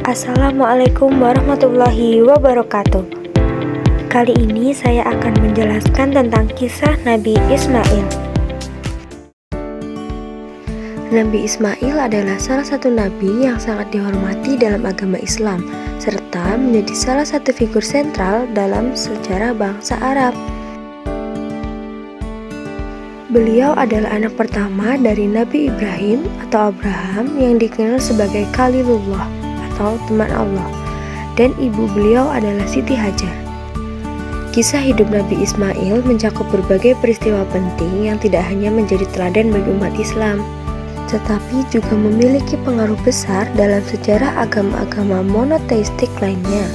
Assalamualaikum warahmatullahi wabarakatuh. Kali ini saya akan menjelaskan tentang kisah Nabi Ismail. Nabi Ismail adalah salah satu nabi yang sangat dihormati dalam agama Islam, serta menjadi salah satu figur sentral dalam sejarah bangsa Arab. Beliau adalah anak pertama dari Nabi Ibrahim atau Abraham yang dikenal sebagai Khalilullah atau teman Allah, dan ibu beliau adalah Siti Hajar. Kisah hidup Nabi Ismail mencakup berbagai peristiwa penting yang tidak hanya menjadi teladan bagi umat Islam, tetapi juga memiliki pengaruh besar dalam sejarah agama-agama monoteistik lainnya.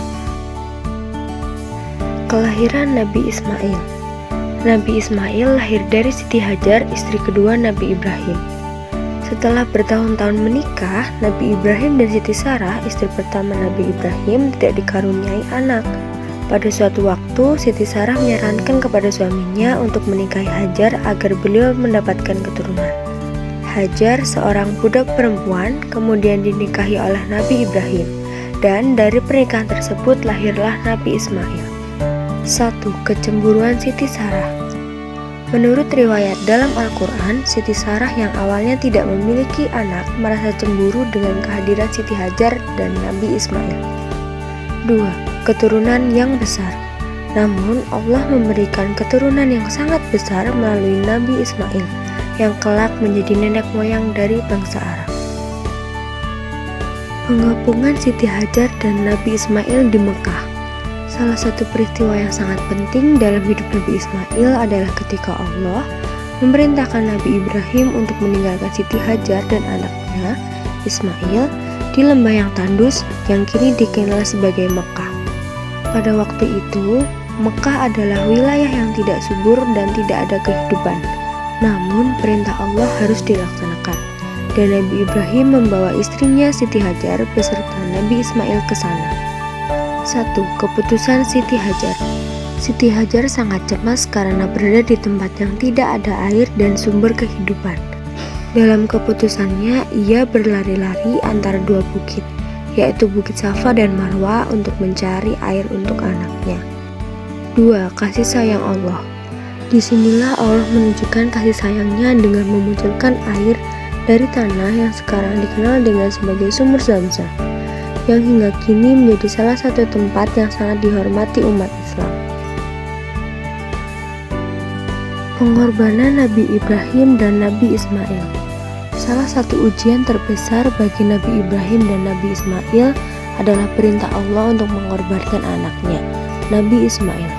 Kelahiran Nabi Ismail. Nabi Ismail lahir dari Siti Hajar, istri kedua Nabi Ibrahim. Setelah bertahun-tahun menikah, Nabi Ibrahim dan Siti Sarah, istri pertama Nabi Ibrahim, tidak dikaruniai anak. Pada suatu waktu, Siti Sarah menyarankan kepada suaminya untuk menikahi Hajar agar beliau mendapatkan keturunan. Hajar, seorang budak perempuan, kemudian dinikahi oleh Nabi Ibrahim, dan dari pernikahan tersebut lahirlah Nabi Ismail. 1. Kecemburuan Siti Sarah. Menurut riwayat dalam Al-Quran, Siti Sarah yang awalnya tidak memiliki anak merasa cemburu dengan kehadiran Siti Hajar dan Nabi Ismail. 2. Keturunan yang besar. Namun Allah memberikan keturunan yang sangat besar melalui Nabi Ismail yang kelak menjadi nenek moyang dari bangsa Arab. Pengapungan Siti Hajar dan Nabi Ismail di Mekah. Salah satu peristiwa yang sangat penting dalam hidup Nabi Ismail adalah ketika Allah memerintahkan Nabi Ibrahim untuk meninggalkan Siti Hajar dan anaknya Ismail di lembah yang tandus yang kini dikenal sebagai Mekah. Pada waktu itu, Mekah adalah wilayah yang tidak subur dan tidak ada kehidupan. Namun, perintah Allah harus dilaksanakan, dan Nabi Ibrahim membawa istrinya Siti Hajar beserta Nabi Ismail ke sana. 1. Keputusan Siti Hajar. Siti Hajar sangat cemas karena berada di tempat yang tidak ada air dan sumber kehidupan. Dalam keputusannya, ia berlari-lari antara dua bukit, yaitu Bukit Safa dan Marwa, untuk mencari air untuk anaknya. 2. Kasih sayang Allah. Disinilah Allah menunjukkan kasih sayangnya dengan memunculkan air dari tanah yang sekarang dikenal dengan sebagai sumber Zamzam, yang hingga kini menjadi salah satu tempat yang sangat dihormati umat Islam. Pengorbanan Nabi Ibrahim dan Nabi Ismail. Salah satu ujian terbesar bagi Nabi Ibrahim dan Nabi Ismail adalah perintah Allah untuk mengorbankan anaknya, Nabi Ismail.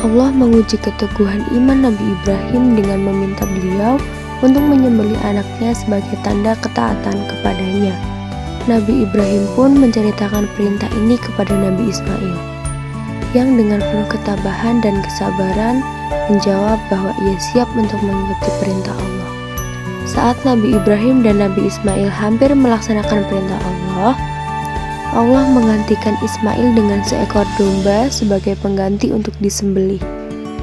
Allah menguji keteguhan iman Nabi Ibrahim dengan meminta beliau untuk menyembelih anaknya sebagai tanda ketaatan kepadanya. Nabi Ibrahim pun menceritakan perintah ini kepada Nabi Ismail, yang dengan penuh ketabahan dan kesabaran menjawab bahwa ia siap untuk mengikuti perintah Allah. Saat Nabi Ibrahim dan Nabi Ismail hampir melaksanakan perintah Allah, Allah menggantikan Ismail dengan seekor domba sebagai pengganti untuk disembelih.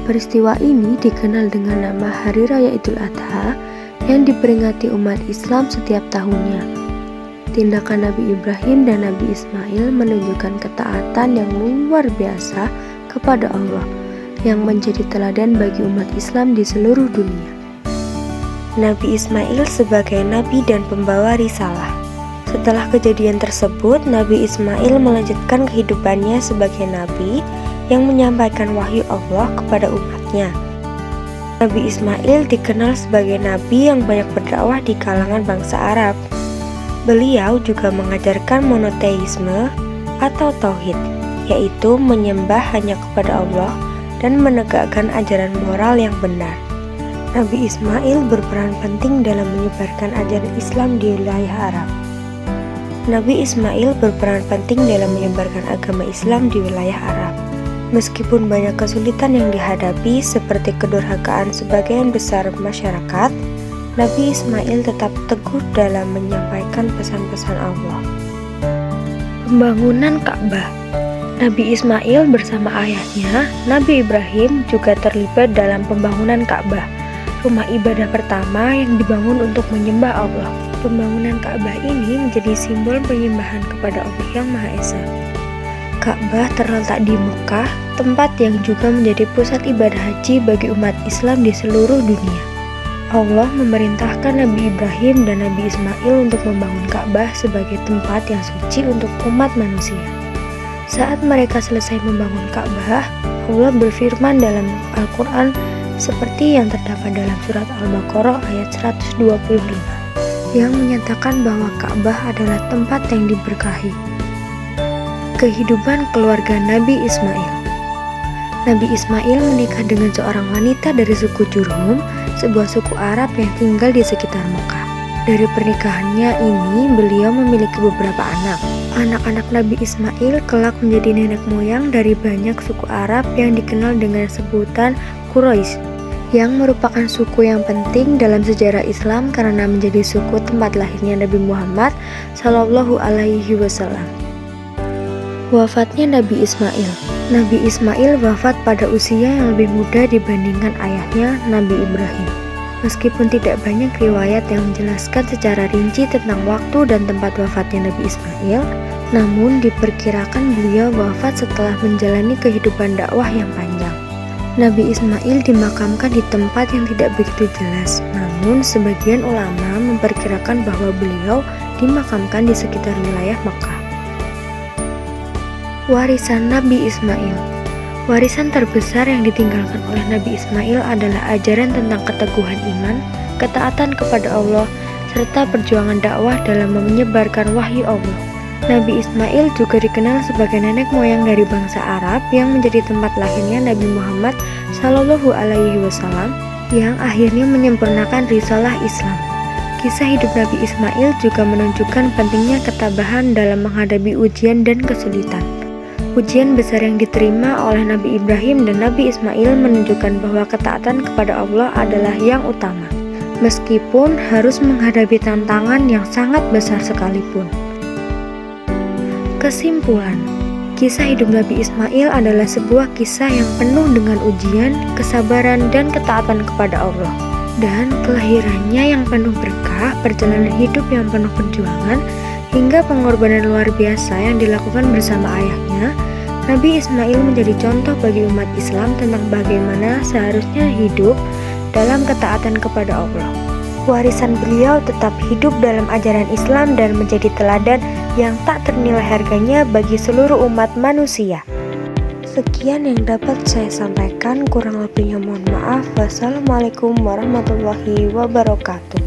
Peristiwa ini dikenal dengan nama Hari Raya Idul Adha yang diperingati umat Islam setiap tahunnya. Tindakan Nabi Ibrahim dan Nabi Ismail menunjukkan ketaatan yang luar biasa kepada Allah, yang menjadi teladan bagi umat Islam di seluruh dunia. Nabi Ismail sebagai nabi dan pembawa risalah. Setelah kejadian tersebut, Nabi Ismail melanjutkan kehidupannya sebagai nabi yang menyampaikan wahyu Allah kepada umatnya. Nabi Ismail dikenal sebagai nabi yang banyak berdakwah di kalangan bangsa Arab. Beliau juga mengajarkan monoteisme atau tauhid, yaitu menyembah hanya kepada Allah dan menegakkan ajaran moral yang benar. Nabi Ismail berperan penting dalam menyebarkan ajaran Islam di wilayah Arab. Nabi Ismail berperan penting dalam menyebarkan agama Islam di wilayah Arab. Meskipun banyak kesulitan yang dihadapi seperti kedurhakaan sebagian besar masyarakat, Nabi Ismail tetap teguh dalam menyampaikan pesan-pesan Allah. Pembangunan Ka'bah. Nabi Ismail bersama ayahnya, Nabi Ibrahim, juga terlibat dalam pembangunan Ka'bah, rumah ibadah pertama yang dibangun untuk menyembah Allah. Pembangunan Ka'bah ini menjadi simbol penyembahan kepada Allah yang Maha Esa. Ka'bah terletak di Mekah, tempat yang juga menjadi pusat ibadah haji bagi umat Islam di seluruh dunia. Allah memerintahkan Nabi Ibrahim dan Nabi Ismail untuk membangun Ka'bah sebagai tempat yang suci untuk umat manusia. Saat mereka selesai membangun Ka'bah, Allah berfirman dalam Al-Quran seperti yang terdapat dalam surat Al-Baqarah ayat 125 yang menyatakan bahwa Ka'bah adalah tempat yang diberkahi. Kehidupan keluarga Nabi Ismail. Nabi Ismail menikah dengan seorang wanita dari suku Jurhum, sebuah suku Arab yang tinggal di sekitar Mekah. Dari pernikahannya ini, beliau memiliki beberapa anak. Anak-anak Nabi Ismail kelak menjadi nenek moyang dari banyak suku Arab yang dikenal dengan sebutan Quraisy, yang merupakan suku yang penting dalam sejarah Islam karena menjadi suku tempat lahirnya Nabi Muhammad Shallallahu Alaihi Wasallam. Wafatnya Nabi Ismail. Nabi Ismail wafat pada usia yang lebih muda dibandingkan ayahnya Nabi Ibrahim. Meskipun tidak banyak riwayat yang menjelaskan secara rinci tentang waktu dan tempat wafatnya Nabi Ismail, namun diperkirakan beliau wafat setelah menjalani kehidupan dakwah yang panjang. Nabi Ismail dimakamkan di tempat yang tidak begitu jelas, namun sebagian ulama memperkirakan bahwa beliau dimakamkan di sekitar wilayah Mekah. Warisan Nabi Ismail. Warisan terbesar yang ditinggalkan oleh Nabi Ismail adalah ajaran tentang keteguhan iman, ketaatan kepada Allah, serta perjuangan dakwah dalam menyebarkan wahyu Allah. Nabi Ismail juga dikenal sebagai nenek moyang dari bangsa Arab yang menjadi tempat lahirnya Nabi Muhammad Shallallahu Alaihi Wasallam yang akhirnya menyempurnakan risalah Islam. Kisah hidup Nabi Ismail juga menunjukkan pentingnya ketabahan dalam menghadapi ujian dan kesulitan. Ujian besar yang diterima oleh Nabi Ibrahim dan Nabi Ismail menunjukkan bahwa ketaatan kepada Allah adalah yang utama, meskipun harus menghadapi tantangan yang sangat besar sekalipun. Kesimpulan, kisah hidup Nabi Ismail adalah sebuah kisah yang penuh dengan ujian, kesabaran, dan ketaatan kepada Allah. Dan kelahirannya yang penuh berkah, perjalanan hidup yang penuh perjuangan, hingga pengorbanan luar biasa yang dilakukan bersama ayahnya, Nabi Ismail menjadi contoh bagi umat Islam tentang bagaimana seharusnya hidup dalam ketaatan kepada Allah. Warisan beliau tetap hidup dalam ajaran Islam dan menjadi teladan yang tak ternilai harganya bagi seluruh umat manusia. Sekian yang dapat saya sampaikan, kurang lebihnya mohon maaf. Wassalamualaikum warahmatullahi wabarakatuh.